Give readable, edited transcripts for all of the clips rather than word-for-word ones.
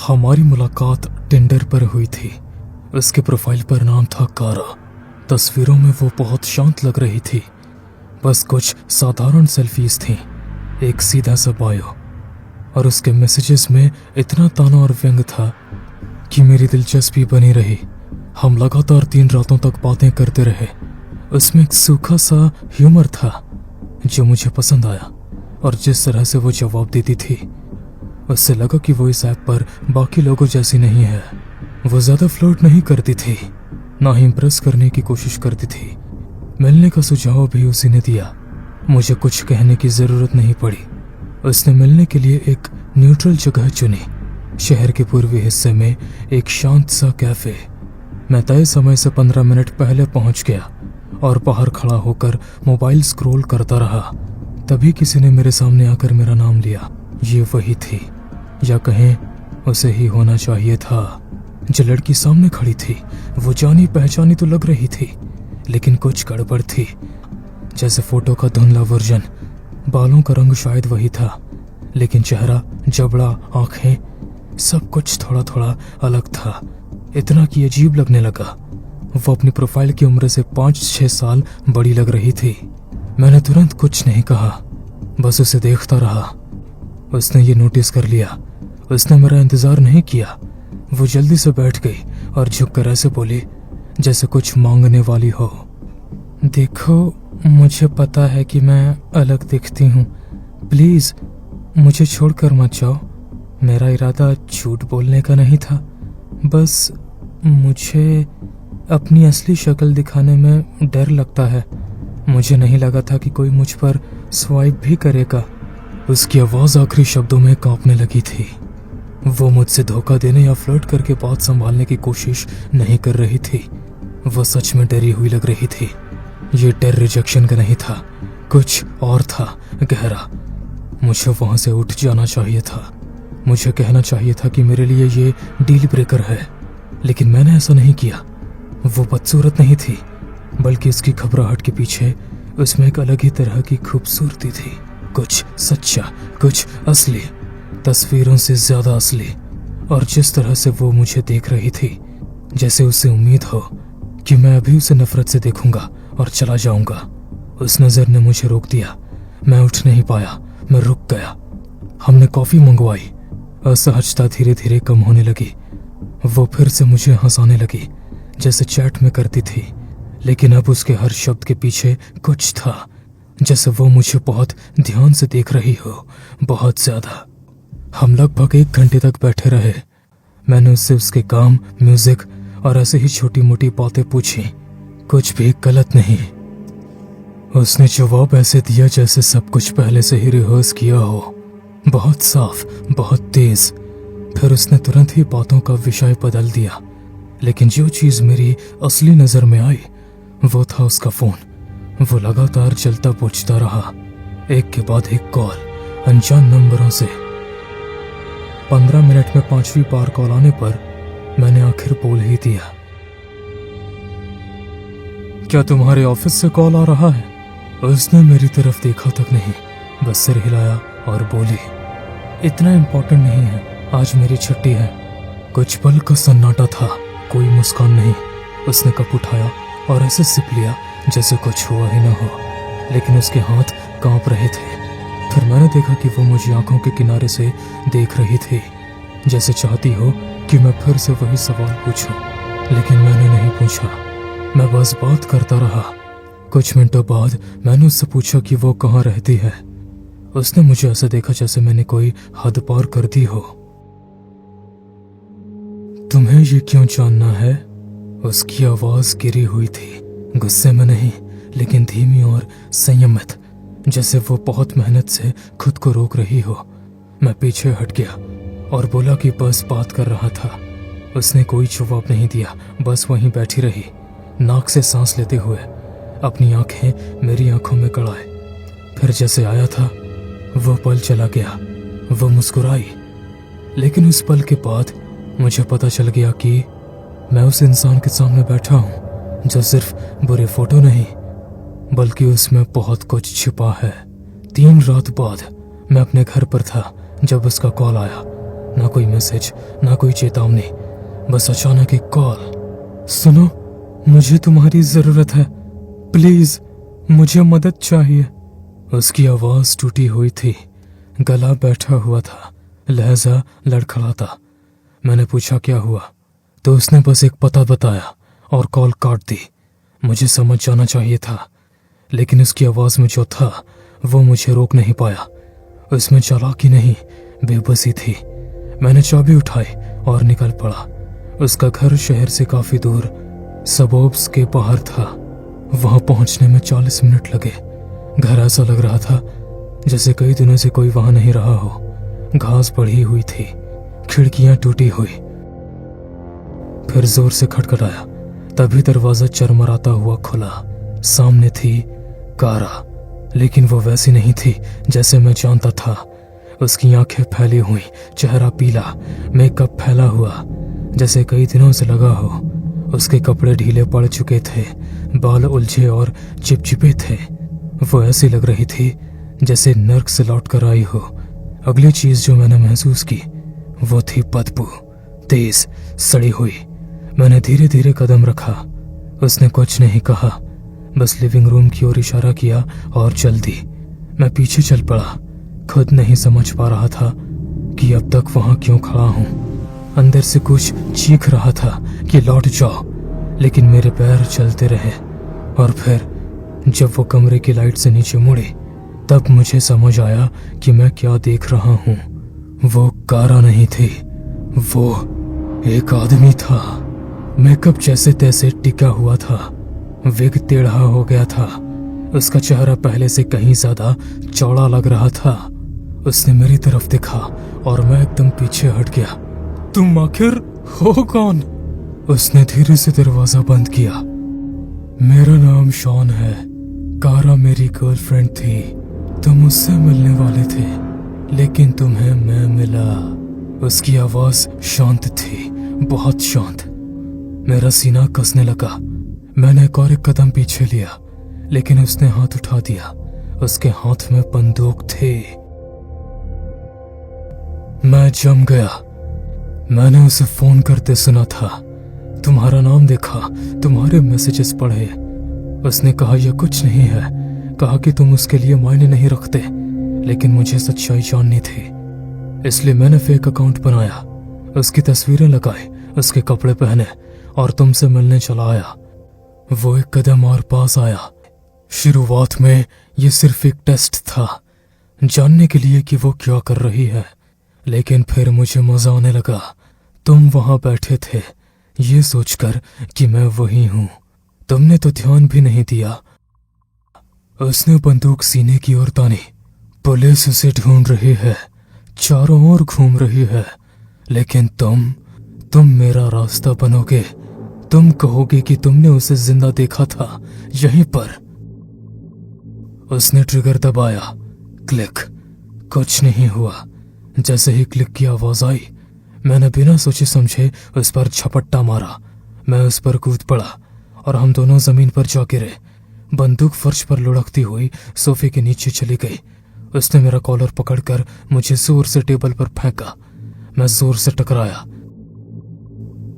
हमारी मुलाकात टिंडर पर हुई थी। उसके प्रोफाइल पर नाम था कारा। तस्वीरों में वो बहुत शांत लग रही थी। बस कुछ साधारण सेल्फीज थीं, एक सीधा सा बायो, और उसके मैसेजेस में इतना ताना और व्यंग था कि मेरी दिलचस्पी बनी रही। हम लगातार 3 रातों तक बातें करते रहे। उसमें एक सूखा सा ह्यूमर था जो मुझे पसंद आया, और जिस तरह से वो जवाब देती थी उससे लगा कि वो इस ऐप पर बाकी लोगों जैसी नहीं है। वो ज्यादा फ्लर्ट नहीं करती थी, ना ही इम्प्रेस करने की कोशिश करती थी। मिलने का सुझाव भी उसी ने दिया। मुझे कुछ कहने की जरूरत नहीं पड़ी। उसने मिलने के लिए एक न्यूट्रल जगह चुनी, शहर के पूर्वी हिस्से में एक शांत सा कैफे। मैं तय समय से 15 मिनट पहले पहुंच गया और बाहर खड़ा होकर मोबाइल स्क्रॉल करता रहा। तभी किसी ने मेरे सामने आकर मेरा नाम लिया। ये वही थी, या कहें उसे ही होना चाहिए था। जो लड़की सामने खड़ी थी वो जानी पहचानी तो लग रही थी, लेकिन कुछ गड़बड़ थी। जैसे फोटो का धुंधला वर्जन। बालों का रंग शायद वही था, लेकिन चेहरा, जबड़ा, आंखें, सब कुछ थोड़ा थोड़ा अलग था। इतना कि अजीब लगने लगा। वो अपनी प्रोफाइल की उम्र से 5-6 साल बड़ी लग रही थी। मैंने तुरंत कुछ नहीं कहा, बस उसे देखता रहा। उसने ये नोटिस कर लिया। उसने मेरा इंतजार नहीं किया। वो जल्दी से बैठ गई और झुककर ऐसे बोली जैसे कुछ मांगने वाली हो। देखो, मुझे पता है कि मैं अलग दिखती हूँ। प्लीज मुझे छोड़कर मत जाओ। मेरा इरादा झूठ बोलने का नहीं था, बस मुझे अपनी असली शक्ल दिखाने में डर लगता है। मुझे नहीं लगा था कि कोई मुझ पर स्वाइप भी करेगा। उसकी आवाज आखिरी शब्दों में कांपने लगी थी। वो मुझसे धोखा देने या फ्लर्ट करके बात संभालने की कोशिश नहीं कर रही थी। वो सच में डरी हुई लग रही थी। ये डर रिजेक्शन का नहीं था, कुछ और था, गहरा। मुझे वहां से उठ जाना चाहिए था। मुझे कहना चाहिए था कि मेरे लिए ये डील ब्रेकर है, लेकिन मैंने ऐसा नहीं किया। वो बदसूरत नहीं थी, बल्कि उसकी घबराहट के पीछे उसमें एक अलग ही तरह की खूबसूरती थी। कुछ सच्चा, कुछ असली, तस्वीरों से ज्यादा असली। और जिस तरह से वो मुझे देख रही थी, जैसे उसे उम्मीद हो कि मैं अभी उसे नफरत से देखूंगा और चला जाऊंगा। उस नजर ने मुझे रोक दिया। मैं उठ नहीं पाया, मैं रुक गया। हमने कॉफी मंगवाई। असहजता धीरे धीरे कम होने लगी। वो फिर से मुझे हंसाने लगी जैसे चैट में करती थी, लेकिन अब उसके हर शब्द के पीछे कुछ था, जैसे वो मुझे बहुत ध्यान से देख रही हो, बहुत ज्यादा। हम लगभग 1 घंटे तक बैठे रहे। मैंने उससे उसके काम, म्यूजिक और ऐसे ही छोटी मोटी बातें पूछी। कुछ भी गलत नहीं। उसने जवाब ऐसे दिया जैसे सब कुछ पहले से ही रिहर्स किया हो, बहुत साफ, बहुत तेज। फिर उसने तुरंत ही बातों का विषय बदल दिया, लेकिन जो चीज मेरी असली नजर में आई वो था उसका फोन। वो लगातार चलता पूछता रहा, एक के बाद एक कॉल, अनजान नंबरों से। 15 मिनट में 5वीं बार कॉल आने पर मैंने आखिर बोल ही दिया, क्या तुम्हारे ऑफिस से कॉल आ रहा है? उसने मेरी तरफ देखा तक नहीं, बस सिर हिलाया और बोली, इतना इम्पोर्टेंट नहीं है, आज मेरी छुट्टी है। कुछ पल का सन्नाटा था, कोई मुस्कान नहीं। उसने कप उठाया और ऐसे सिप लिया जैसे कुछ हुआ ही न हो, लेकिन उसके हाथ कांप रहे थे। फिर मैंने देखा कि वो मुझे आंखों के किनारे से देख रही थी, जैसे चाहती हो कि मैं फिर से वही सवाल पूछूं, लेकिन मैंने नहीं पूछा। मैं बस बात करता रहा। कुछ मिनटों बाद मैंने उससे पूछा कि वो कहाँ रहती है। उसने मुझे ऐसे देखा जैसे मैंने कोई हद पार कर दी हो। तुम्हें ये क्यों जानना है? उसकी आवाज गिरी हुई थी, गुस्से में नहीं, लेकिन धीमी और संयमित, जैसे वो बहुत मेहनत से खुद को रोक रही हो। मैं पीछे हट गया और बोला कि बस बात कर रहा था। उसने कोई जवाब नहीं दिया, बस वहीं बैठी रही, नाक से सांस लेते हुए, अपनी आंखें मेरी आंखों में गड़ाए। फिर जैसे आया था वो पल चला गया। वो मुस्कुराई, लेकिन उस पल के बाद मुझे पता चल गया कि मैं उस इंसान के सामने बैठा हूं जो सिर्फ बुरे फोटो नहीं, बल्कि उसमें बहुत कुछ छिपा है। 3 रात बाद मैं अपने घर पर था जब उसका कॉल आया। ना कोई मैसेज, ना कोई चेतावनी, बस अचानक एक कॉल। सुनो, मुझे तुम्हारी जरूरत है, प्लीज, मुझे मदद चाहिए। उसकी आवाज टूटी हुई थी, गला बैठा हुआ था, लहजा लड़खड़ाता। मैंने पूछा क्या हुआ, तो उसने बस एक पता बताया और कॉल काट दी। मुझे समझ जाना चाहिए था, लेकिन उसकी आवाज में जो था वो मुझे रोक नहीं पाया। उसमें चालाकी नहीं, बेबसी थी। मैंने चाबी उठाई और निकल पड़ा। उसका घर शहर से काफी दूर सबोब्स के बाहर था। वहां पहुंचने में 40 मिनट लगे। घर ऐसा लग रहा था जैसे कई दिनों से कोई वहां नहीं रहा हो। घास बढ़ी हुई थी, खिड़कियां टूटी हुई। फिर जोर से खटखटाया, तभी दरवाजा चरमराता हुआ खुला। सामने थी कारा, लेकिन वो वैसी नहीं थी जैसे मैं जानता था। उसकी आंखें फैली हुई, चेहरा पीला, मेकअप फैला हुआ जैसे कई दिनों से लगा हो। उसके कपड़े ढीले पड़ चुके थे, बाल उलझे और चिपचिपे थे। वो ऐसी लग रही थी जैसे नर्क से लौट कर आई हो। अगली चीज जो मैंने महसूस की वो थी बदबू, तेज, सड़ी हुई। मैंने धीरे धीरे कदम रखा। उसने कुछ नहीं कहा, बस लिविंग रूम की ओर इशारा किया और चल दी। मैं पीछे चल पड़ा। खुद नहीं समझ पा रहा था कि अब तक वहां क्यों खड़ा हूं। अंदर से कुछ चीख रहा था कि लौट जाओ, लेकिन मेरे पैर चलते रहे। और फिर जब वो कमरे की लाइट से नीचे मुड़ी, तब मुझे समझ आया कि मैं क्या देख रहा हूं। वो कारा नहीं थी, वो एक आदमी था। मेकअप जैसे तैसे टिका हुआ था, विग टेढ़ा हो गया था। उसका चेहरा पहले से कहीं ज्यादा चौड़ा लग रहा था। उसने मेरी तरफ देखा और मैं एकदम पीछे हट गया। तुम आखिर हो कौन? उसने धीरे से दरवाजा बंद किया। मेरा नाम शॉन है। कारा मेरी गर्लफ्रेंड थी। तुम उससे मिलने वाले थे, लेकिन तुम्हें मैं मिला। उसकी आवाज शांत थी, बहुत शांत। मेरा सीना कसने लगा। मैंने एक और एक कदम पीछे लिया, लेकिन उसने हाथ उठा दिया। उसके हाथ में बंदूक थी। मैं जम गया। मैंने उसे फोन करते सुना था, तुम्हारा नाम देखा, तुम्हारे मैसेजेस पढ़े। उसने कहा यह कुछ नहीं है, कहा कि तुम उसके लिए मायने नहीं रखते, लेकिन मुझे सच्चाई जाननी थी। इसलिए मैंने फेक अकाउंट बनाया, उसकी तस्वीरें लगाई, उसके कपड़े पहने और तुमसे मिलने चला आया। वो एक कदम और पास आया। शुरुआत में ये सिर्फ एक टेस्ट था, जानने के लिए कि वो क्या कर रही है, लेकिन फिर मुझे मजा आने लगा। तुम वहां बैठे थे, ये सोचकर कि मैं वही हूं। तुमने तो ध्यान भी नहीं दिया। उसने बंदूक सीने की ओर तानी। पुलिस उसे ढूंढ रही है, चारों ओर घूम रही है, लेकिन तुम मेरा रास्ता बनोगे। तुम कहोगे कि तुमने उसे जिंदा देखा था यहीं पर। उसने ट्रिगर दबाया, क्लिक। कुछ नहीं हुआ। जैसे ही क्लिक की आवाज आई, मैंने बिना सोचे समझे उस पर झपट्टा मारा। मैं उस पर कूद पड़ा और हम दोनों जमीन पर जा गिरे। बंदूक फर्श पर लुढ़कती हुई सोफे के नीचे चली गई। उसने मेरा कॉलर पकड़कर मुझे जोर से टेबल पर फेंका। मैं जोर से टकराया।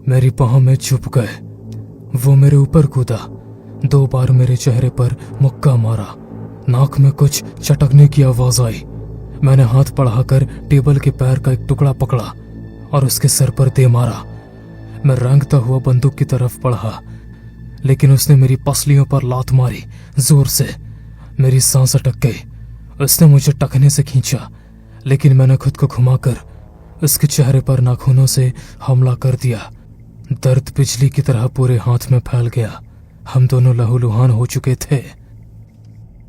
मेरी बाहों में चुप गए। वो मेरे ऊपर कूदा। 2 बार मेरे चेहरे पर मुक्का मारा। नाक में कुछ चटकने की आवाज आई। मैंने हाथ बढ़ाकर टेबल के पैर का एक टुकड़ा पकड़ा और उसके सर पर दे मारा। मैं रेंगता हुआ बंदूक की तरफ बढ़ा, लेकिन उसने मेरी पसलियों पर लात मारी जोर से। मेरी सांस अटक गई। उसने मुझे टखने से खींचा, लेकिन मैंने खुद को घुमाकर उसके चेहरे पर नाखूनों से हमला कर दिया। दर्द बिजली की तरह पूरे हाथ में फैल गया। हम दोनों लहूलुहान हो चुके थे।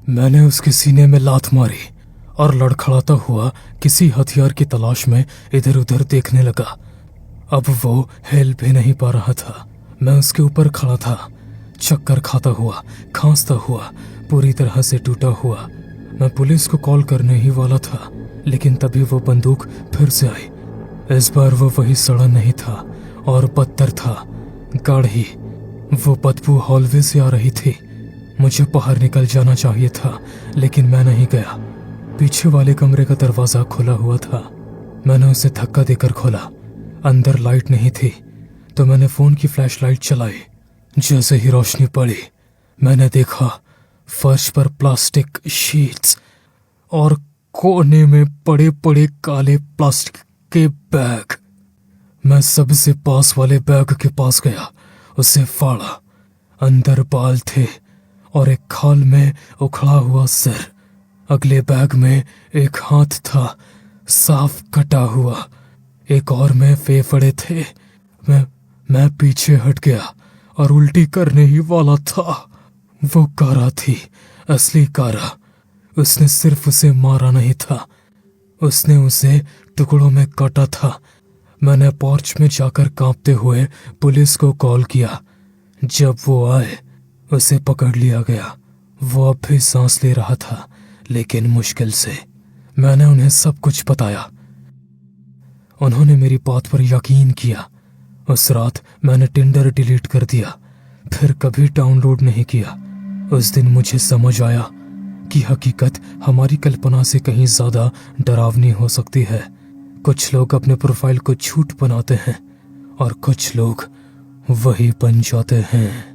मैंने उसके सीने में लात मारी और लड़खड़ाता हुआ किसी हथियार की तलाश में इधर उधर देखने लगा। अब वो हिल भी नहीं पा रहा था। मैं उसके ऊपर खड़ा था, चक्कर खाता हुआ, खांसता हुआ, पूरी तरह से टूटा हुआ। मैं पुलिस को कॉल करने ही वाला था, लेकिन तभी वो बंदूक फिर से आई। इस बार वो वही सड़ा नहीं था और बदतर था, गाढ़ी। वो बदबू हॉलवे से आ रही थी। मुझे बाहर निकल जाना चाहिए था, लेकिन मैं नहीं गया। पीछे वाले कमरे का दरवाजा खुला हुआ था। मैंने उसे धक्का देकर खोला। अंदर लाइट नहीं थी तो मैंने फोन की फ्लैशलाइट चलाई। जैसे ही रोशनी पड़ी मैंने देखा फर्श पर प्लास्टिक शीट्स और कोने में बड़े बड़े काले प्लास्टिक के बैग। मैं सबसे पास वाले बैग के पास गया, उसे फाड़ा। अंदर बाल थे और एक खाल में उखड़ा हुआ सिर। अगले बैग में एक हाथ था, साफ कटा हुआ। एक और में फेफड़े थे। मैं पीछे हट गया और उल्टी करने ही वाला था। वो कारा थी, असली कारा। उसने सिर्फ उसे मारा नहीं था, उसने उसे टुकड़ों में काटा था। मैंने पोर्च में जाकर कांपते हुए पुलिस को कॉल किया। जब वो आए उसे पकड़ लिया गया। वो अब भी सांस ले रहा था, लेकिन मुश्किल से। मैंने उन्हें सब कुछ बताया। उन्होंने मेरी बात पर यकीन किया। उस रात मैंने टिंडर डिलीट कर दिया, फिर कभी डाउनलोड नहीं किया। उस दिन मुझे समझ आया कि हकीकत हमारी कल्पना से कहीं ज्यादा डरावनी हो सकती है। कुछ लोग अपने प्रोफाइल को झूठ बनाते हैं और कुछ लोग वही बन जाते हैं।